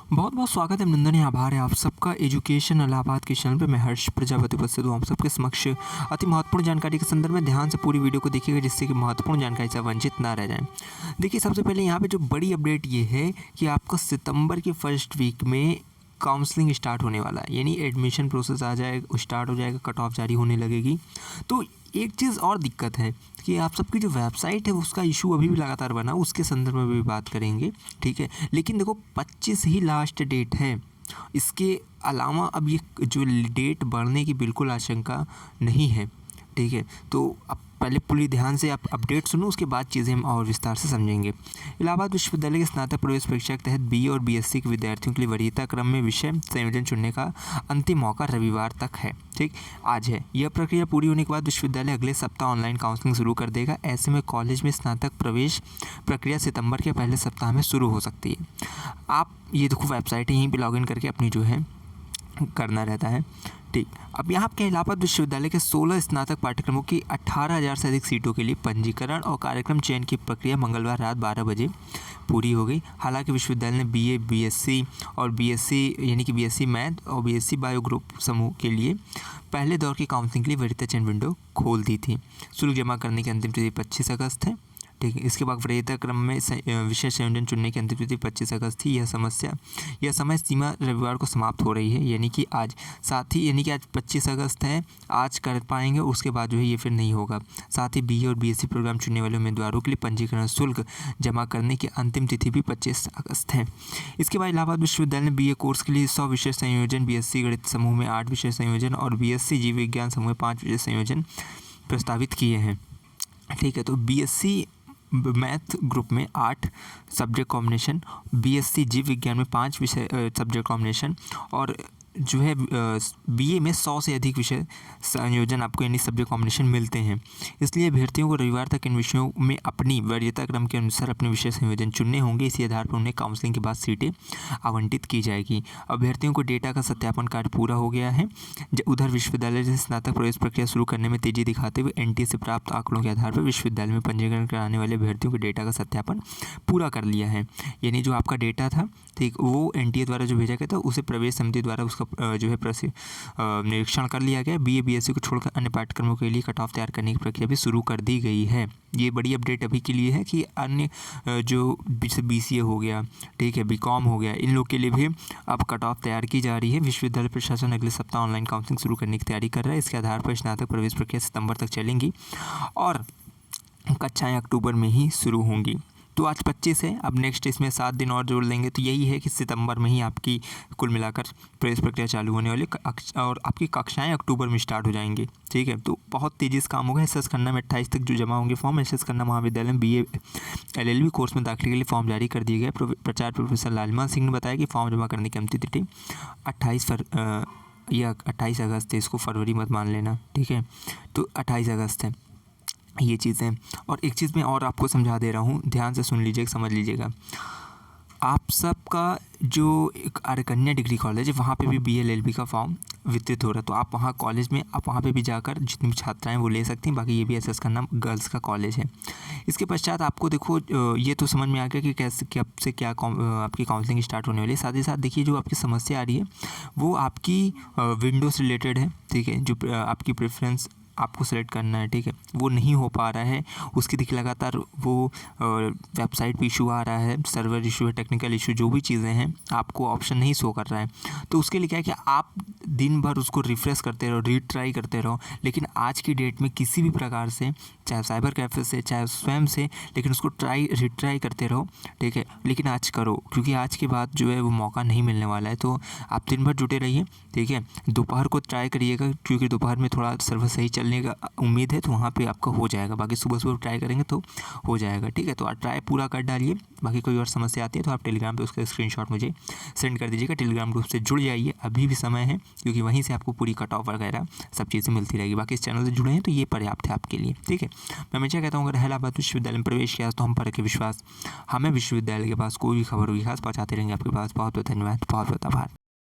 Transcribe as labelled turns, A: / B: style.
A: बहुत बहुत स्वागत है, अभिनंदन है, आभार है आप सबका एजुकेशन इलाहाबाद के चैनल पे। मैं हर्ष प्रजापति उपस्थित हूँ आप सबके समक्ष अति महत्वपूर्ण जानकारी के संदर्भ में। ध्यान से पूरी वीडियो को देखिएगा जिससे कि महत्वपूर्ण जानकारी से वंचित ना रह जाएं। देखिए, सबसे पहले यहाँ पे जो बड़ी अपडेट ये है कि आपका सितंबर के फर्स्ट वीक में काउंसलिंग स्टार्ट होने वाला है, यानी एडमिशन प्रोसेस आ जाएगा, स्टार्ट हो जाएगा, कट ऑफ जारी होने लगेगी। तो एक चीज़ और दिक्कत है कि आप सबकी जो वेबसाइट है उसका इशू अभी भी लगातार बना, उसके संदर्भ में भी बात करेंगे, ठीक है। लेकिन देखो 25 ही लास्ट डेट है, इसके अलावा अब ये जो डेट बढ़ने की बिल्कुल आशंका नहीं है, ठीक है। तो अब पहले पूरी ध्यान से आप अपडेट सुनो, उसके बाद चीज़ें हम और विस्तार से समझेंगे। इलाहाबाद विश्वविद्यालय के स्नातक प्रवेश परीक्षा के तहत बीए और बीएससी के विद्यार्थियों के लिए वरीयता क्रम में विषय संयोजन चुनने का अंतिम मौका रविवार तक है, ठीक, आज है। यह प्रक्रिया पूरी होने के बाद विश्वविद्यालय अगले सप्ताह ऑनलाइन काउंसलिंग शुरू कर देगा। ऐसे में कॉलेज में स्नातक प्रवेश प्रक्रिया सितंबर के पहले सप्ताह में शुरू हो सकती है। आप ये देखो वेबसाइट है, यहीं पर लॉगिन करके अपनी जो है करना रहता है, ठीक। अब यहाँ के इलाहाबाद विश्वविद्यालय के 16 स्नातक पाठ्यक्रमों की 18,000 से अधिक सीटों के लिए पंजीकरण और कार्यक्रम चयन की प्रक्रिया मंगलवार रात 12 बजे पूरी हो गई। हालांकि विश्वविद्यालय ने बीए, बीएससी और बीएससी यानी कि बीएससी मैथ और बीएससी बायो ग्रुप समूह के लिए पहले दौर की काउंसलिंग के लिए वरीयता चयन विंडो खोल दी थी। शुल्क जमा करने की अंतिम तिथि 25 अगस्त है, ठीक है। इसके बाद वरीयता क्रम में विषय संयोजन चुनने की अंतिम तिथि 25 अगस्त थी। यह समय सीमा रविवार को समाप्त हो रही है, यानी कि आज, साथ ही यानी कि आज 25 अगस्त है, आज कर पाएंगे, उसके बाद जो है ये फिर नहीं होगा। साथ ही बीए और बीएससी प्रोग्राम चुनने वाले उम्मीदवारों के लिए पंजीकरण शुल्क जमा करने की अंतिम तिथि भी 25 अगस्त है। इसके बाद इलाहाबाद विश्वविद्यालय ने बीए कोर्स के लिए 100 विषय संयोजन, बीएससी गणित समूह में 8 विषय संयोजन और बीएससी जीव विज्ञान समूह में 5 विषय संयोजन प्रस्तावित किए हैं, ठीक है। तो बीएससी मैथ ग्रुप में 8 सब्जेक्ट कॉम्बिनेशन, बीएससी जीव विज्ञान में 5 विषय सब्जेक्ट कॉम्बिनेशन और जो है बीए में 100 से अधिक विषय संयोजन आपको यानी सब्जेक्ट कॉम्बिनेशन मिलते हैं। इसलिए अभ्यर्थियों को रविवार तक इन विषयों में अपनी वरीयता क्रम के अनुसार अपने विषय संयोजन चुनने होंगे। इसी आधार पर उन्हें काउंसलिंग के बाद सीटें आवंटित की जाएगी। अभ्यर्थियों को डेटा का सत्यापन कार्य पूरा हो गया है। उधर विश्वविद्यालय से स्नातक प्रवेश प्रक्रिया शुरू करने में तेजी दिखाते हुए एनटीए से प्राप्त आंकड़ों के आधार पर विश्वविद्यालय में पंजीकरण कराने वाले अभ्यर्थियों के डेटा का सत्यापन पूरा कर लिया है। यानी जो आपका डेटा था, ठीक, वो एनटीए द्वारा जो भेजा गया था उसे प्रवेश समिति द्वारा उसका जो है निरीक्षण कर लिया गया। बीए बीएससी को छोड़कर अन्य पाठ्यक्रमों के लिए कट ऑफ तैयार करने की प्रक्रिया भी शुरू कर दी गई है। ये बड़ी अपडेट अभी के लिए है कि अन्य जो बीसीए हो गया, ठीक है, बीकॉम हो गया, इन लोग के लिए भी अब कट ऑफ तैयार की जा रही है। विश्वविद्यालय प्रशासन अगले सप्ताह ऑनलाइन काउंसलिंग शुरू करने की तैयारी कर रहा है। इसके आधार पर स्नातक प्रवेश प्रक्रिया सितंबर तक चलेंगी और कक्षाएँ अक्टूबर में ही शुरू होंगी। तो आज 25 है, अब नेक्स्ट इसमें 7 दिन और जोड़ लेंगे, तो यही है कि सितंबर में ही आपकी कुल मिलाकर प्रवेश प्रक्रिया चालू होने वाली और आपकी कक्षाएं अक्टूबर में स्टार्ट हो जाएंगी, ठीक है। तो बहुत तेज़ी से काम होगा। एसएस खन्ना में 28 तक जो जमा होंगे फॉर्म। एसएस खन्ना महाविद्यालय में बीए एलएलबी कोर्स में दाखिले के लिए फॉर्म जारी कर दिए गए। प्राचार्य प्रोफेसर लालमान सिंह ने बताया कि फॉर्म जमा करने की अंतिम तिथि 28 अगस्त है, इसको फरवरी मत मान लेना, ठीक है। तो 28 अगस्त है ये चीज़ें। और एक चीज़ मैं और आपको समझा दे रहा हूँ, ध्यान से सुन लीजिएगा, समझ लीजिएगा। आप सबका जो एक आर्यकन्या डिग्री कॉलेज है वहाँ पे भी बीएलएलबी का फॉर्म वितरित हो रहा है। तो आप वहाँ कॉलेज में आप वहाँ पे भी जाकर जितनी भी छात्राएं वो ले सकती हैं। बाकी ये भी एसएस खन्ना गर्ल्स का कॉलेज है। इसके पश्चात आपको देखो ये तो समझ में आ गया कि कैसे कब से क्या आपकी काउंसलिंग स्टार्ट होने वाली है। साथ ही साथ देखिए जो आपकी समस्या आ रही है वो आपकी विंडो से रिलेटेड है, ठीक है। जो आपकी प्रेफरेंस आपको सेलेक्ट करना है, ठीक है, वो नहीं हो पा रहा है। उसकी देखिए लगातार वो वेबसाइट पे इशू आ रहा है, सर्वर इशू है, टेक्निकल इशू, जो भी चीज़ें हैं आपको ऑप्शन नहीं शो कर रहा है। तो उसके लिए क्या है कि आप दिन भर उसको रिफ़्रेश करते रहो, रीट्राई करते रहो, लेकिन आज की डेट में किसी भी प्रकार से, चाहे साइबर कैफ़े से, चाहे स्वयं से, लेकिन उसको रिट्राई करते रहो, ठीक है। लेकिन आज करो, क्योंकि आज के बाद जो है वो मौका नहीं मिलने वाला है। तो आप दिन भर जुटे रहिए, ठीक है। दोपहर को ट्राई करिएगा, क्योंकि दोपहर में थोड़ा सर्वर सही चलने का उम्मीद है, तो वहाँ पे आपका हो जाएगा। बाकी सुबह सुबह ट्राई करेंगे तो हो जाएगा, ठीक है। तो आप ट्राई पूरा कर डालिए। बाकी कोई और समस्या आती है तो आप टेलीग्राम पे उसका स्क्रीनशॉट मुझे सेंड कर दीजिएगा। टेलीग्राम ग्रुप से जुड़ जाइए, अभी भी समय है, क्योंकि वहीं से आपको पूरी कट ऑफ वगैरह सब चीज़ें मिलती रहेगी। बाकी इस चैनल से जुड़े हैं तो ये पर्याप्त है आपके लिए, ठीक है। मैं हमेशा कहता हूँ अगर इलाहाबाद विश्वविद्यालय में प्रवेश किया तो हम पर रखें विश्वास। हमें विश्वविद्यालय के पास कोई भी खबर होगी खास पहुँचाते रहेंगे आपके पास। बहुत बहुत धन्यवाद, बहुत बहुत आभार।